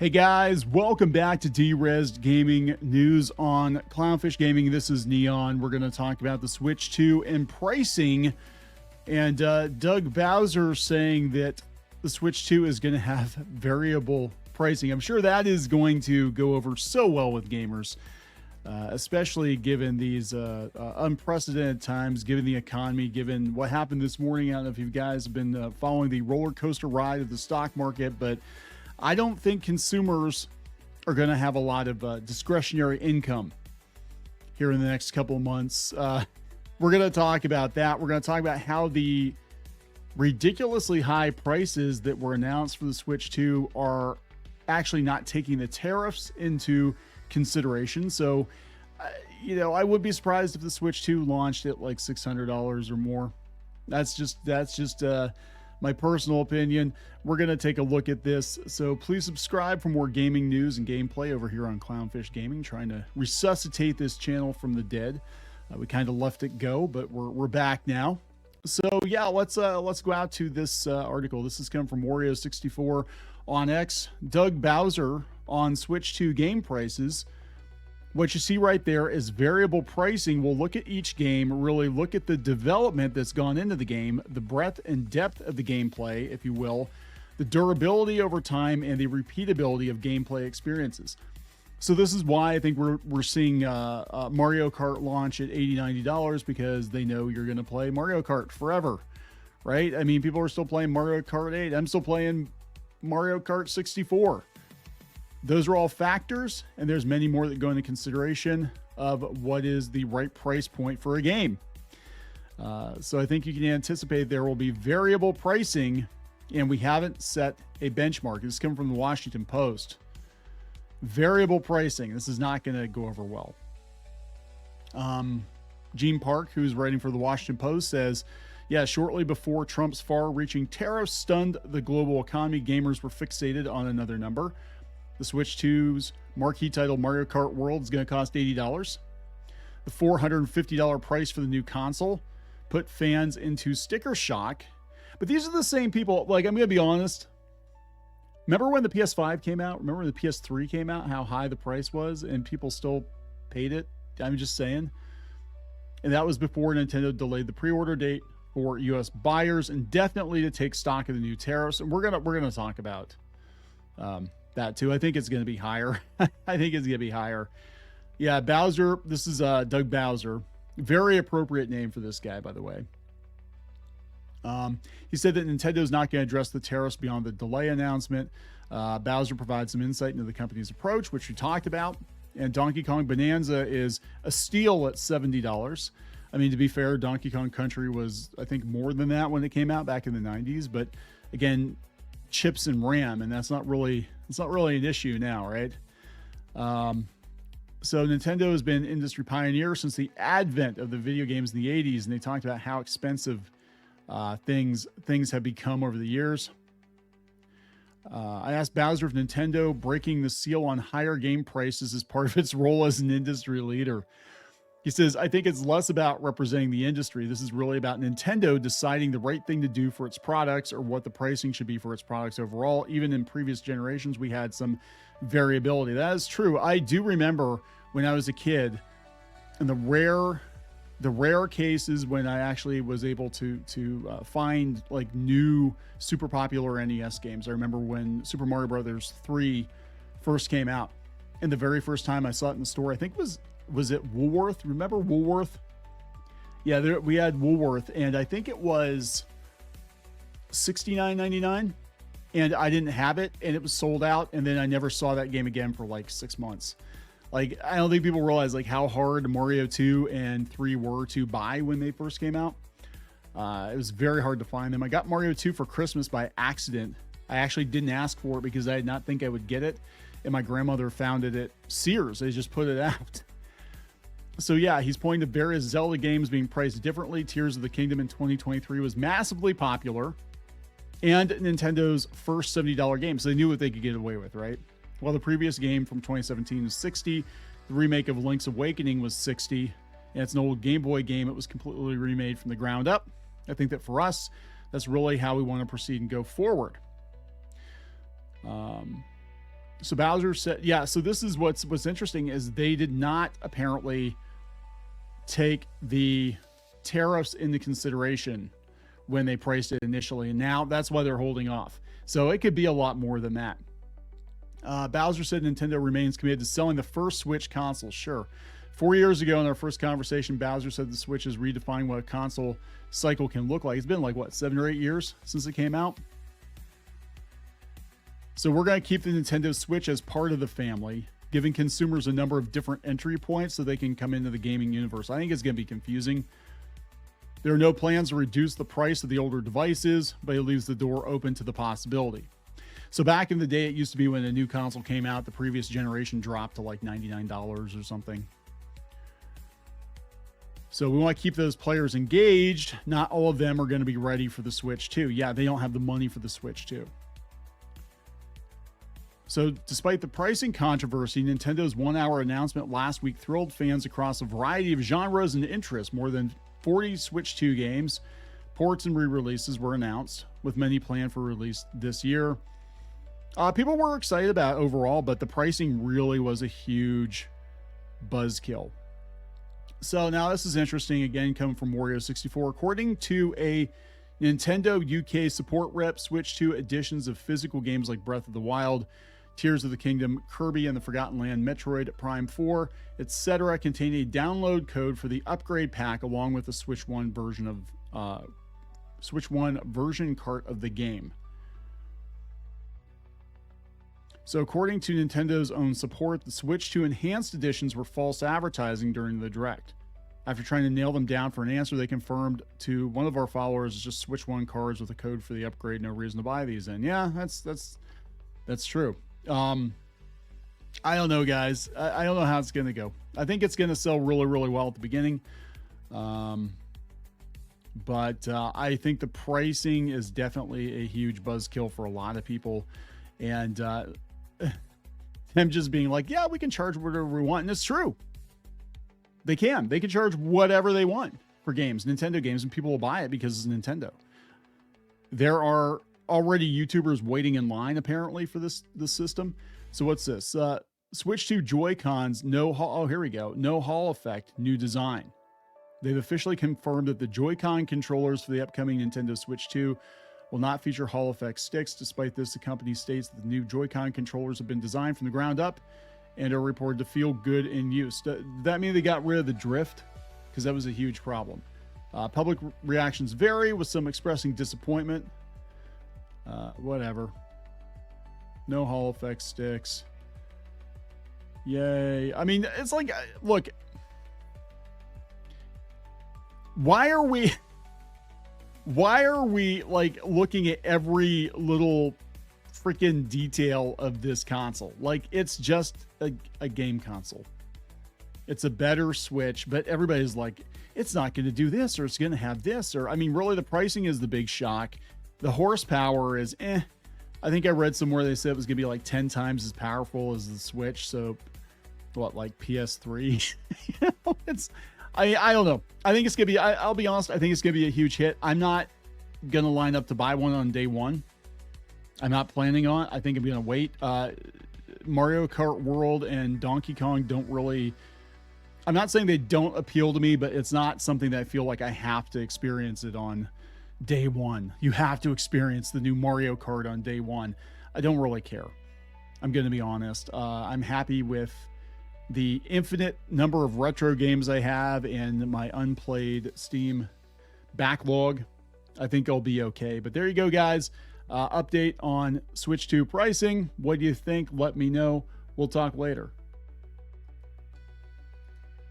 Hey guys, welcome back to D-Res Gaming News on Clownfish Gaming. This is Neon. We're going to talk about the Switch 2 and pricing. And Doug Bowser saying that the Switch 2 is going to have variable pricing. I'm sure that is going to go over so well with gamers, especially given these unprecedented times, given the economy, given what happened this morning. I don't know if you guys have been following the roller coaster ride of the stock market, but I don't think consumers are going to have a lot of discretionary income here in the next couple of months. We're going to talk about that. We're going to talk about how the ridiculously high prices that were announced for the Switch 2 are actually not taking the tariffs into consideration. So, I would be surprised if the Switch 2 launched at like $600 or more. That's just my personal opinion. We're going to take a look at this. So please subscribe for more gaming news and gameplay over here on Clownfish Gaming, trying to resuscitate this channel from the dead. We kind of left it go, but we're back now. So yeah, let's go out to this article. This is coming from Wario64 on X. Doug Bowser on Switch 2 game prices. What you see right there is variable pricing. We'll look at each game, really look at the development that's gone into the game, the breadth and depth of the gameplay, if you will, the durability over time, and the repeatability of gameplay experiences. So this is why I think we're seeing Mario Kart launch at $80, $90 because they know you're going to play Mario Kart forever, right? I mean, people are still playing Mario Kart 8. I'm still playing Mario Kart 64. Those are all factors, and there's many more that go into consideration of what is the right price point for a game. So I think you can anticipate there will be variable pricing, and we haven't set a benchmark. This is coming from the Washington Post. Variable pricing. This is not going to go over well. Gene Park, who's writing for the Washington Post, says, yeah, shortly before Trump's far-reaching tariffs stunned the global economy, gamers were fixated on another number. The Switch 2's marquee title Mario Kart World is going to cost $80. The $450 price for the new console put fans into sticker shock. But these are the same people, like, I'm going to be honest. Remember when the PS5 came out? Remember when the PS3 came out? How high the price was and people still paid it? I'm just saying. And that was before Nintendo delayed the pre-order date for US buyers indefinitely to take stock of the new tariffs. And we're gonna talk about that too. I think it's going to be higher. I think it's going to be higher. Yeah, Bowser. This is Doug Bowser. Very appropriate name for this guy, by the way. He said that Nintendo is not going to address the tariffs beyond the delay announcement. Bowser provides some insight into the company's approach, which we talked about. And Donkey Kong Bonanza is a steal at $70. I mean, to be fair, Donkey Kong Country was, I think, more than that when it came out back in the 90s. But again, chips and RAM, and it's not really an issue now, right? So Nintendo has been industry pioneer since the advent of the video games in the 80s, and they talked about how expensive things have become over the years. I asked Bowser if Nintendo breaking the seal on higher game prices is part of its role as an industry leader. He says, I think it's less about representing the industry. This is really about Nintendo deciding the right thing to do for its products or what the pricing should be for its products overall. Even in previous generations, we had some variability. That is true. I do remember when I was a kid, and the rare cases when I actually was able to find like new super popular NES games. I remember when Super Mario Brothers 3 first came out, and the very first time I saw it in the store, I think was it Woolworth? Remember Woolworth? Yeah, we had Woolworth, and I think it was $69.99, and I didn't have it, and it was sold out, and then I never saw that game again for like 6 months. Like, I don't think people realize like how hard Mario 2 and 3 were to buy when they first came out. It was very hard to find them. I got Mario 2 for Christmas by accident. I actually didn't ask for it because I did not think I would get it, and my grandmother found it at Sears. They just put it out. So yeah, he's pointing to various Zelda games being priced differently. Tears of the Kingdom in 2023 was massively popular, and Nintendo's first $70 game. So they knew what they could get away with, right? While the previous game from 2017 was $60, the remake of Link's Awakening was $60, and it's an old Game Boy game. It was completely remade from the ground up. I think that for us, that's really how we want to proceed and go forward. So Bowser said, yeah, so this is what's interesting is they did not apparently take the tariffs into consideration when they priced it initially. And now that's why they're holding off. So it could be a lot more than that. Bowser said Nintendo remains committed to selling the first Switch console. Sure. 4 years ago in our first conversation, Bowser said the Switch is redefining what a console cycle can look like. It's been like, what, 7 or 8 years since it came out? So we're going to keep the Nintendo Switch as part of the family, giving consumers a number of different entry points so they can come into the gaming universe. I think it's going to be confusing. There are no plans to reduce the price of the older devices, but it leaves the door open to the possibility. So back in the day, it used to be when a new console came out, the previous generation dropped to like $99 or something. So we want to keep those players engaged. Not all of them are going to be ready for the Switch 2. Yeah, they don't have the money for the Switch 2. So despite the pricing controversy, Nintendo's 1 hour announcement last week thrilled fans across a variety of genres and interests. More than 40 Switch 2 games, ports, and re-releases were announced, with many planned for release this year. People were excited about it overall, but the pricing really was a huge buzzkill. So now this is interesting, again, coming from Wario64. According to a Nintendo UK support rep, Switch 2 editions of physical games like Breath of the Wild, Tears of the Kingdom, Kirby and the Forgotten Land, Metroid Prime 4, etc. contain a download code for the upgrade pack along with the Switch 1 version cart of the game. So according to Nintendo's own support, the Switch 2 enhanced editions were false advertising during the Direct. After trying to nail them down for an answer, they confirmed to one of our followers just Switch 1 cards with a code for the upgrade. No reason to buy these. And yeah, that's true. I don't know, guys. I don't know how it's going to go. I think it's going to sell really, really well at the beginning. But I think the pricing is definitely a huge buzzkill for a lot of people. And them just being like, yeah, we can charge whatever we want. And it's true. They can charge whatever they want for games, Nintendo games, and people will buy it because it's Nintendo. There are already YouTubers waiting in line apparently for this system. So what's this? Switch 2 Joy-Cons, no Hall effect, new design. They've officially confirmed that the Joy-Con controllers for the upcoming Nintendo Switch 2 will not feature Hall effect sticks. Despite this, the company states that the new Joy-Con controllers have been designed from the ground up and are reported to feel good in use. Does that mean they got rid of the drift? Because that was a huge problem. Public reactions vary, with some expressing disappointment. Whatever. No Hall effect sticks. Yay. I mean, it's like, look, why are we like looking at every little freaking detail of this console? Like, it's just a game console. It's a better Switch, but everybody's like, it's not going to do this, or it's going to have this, or, I mean, really the pricing is the big shock. The horsepower is I think I read somewhere they said it was going to be like 10 times as powerful as the Switch. So what, like PS3? I don't know. I think it's going to be, I'll be honest, I think it's going to be a huge hit. I'm not going to line up to buy one on day one. I'm not planning on it. I think I'm going to wait. Mario Kart World and Donkey Kong don't really, I'm not saying they don't appeal to me, but it's not something that I feel like I have to experience it on day one. You have to experience the new Mario Kart on day one. I don't really care. I'm going to be honest. I'm happy with the infinite number of retro games I have and my unplayed Steam backlog. I think I'll be okay. But there you go, guys. Update on Switch 2 pricing. What do you think? Let me know. We'll talk later.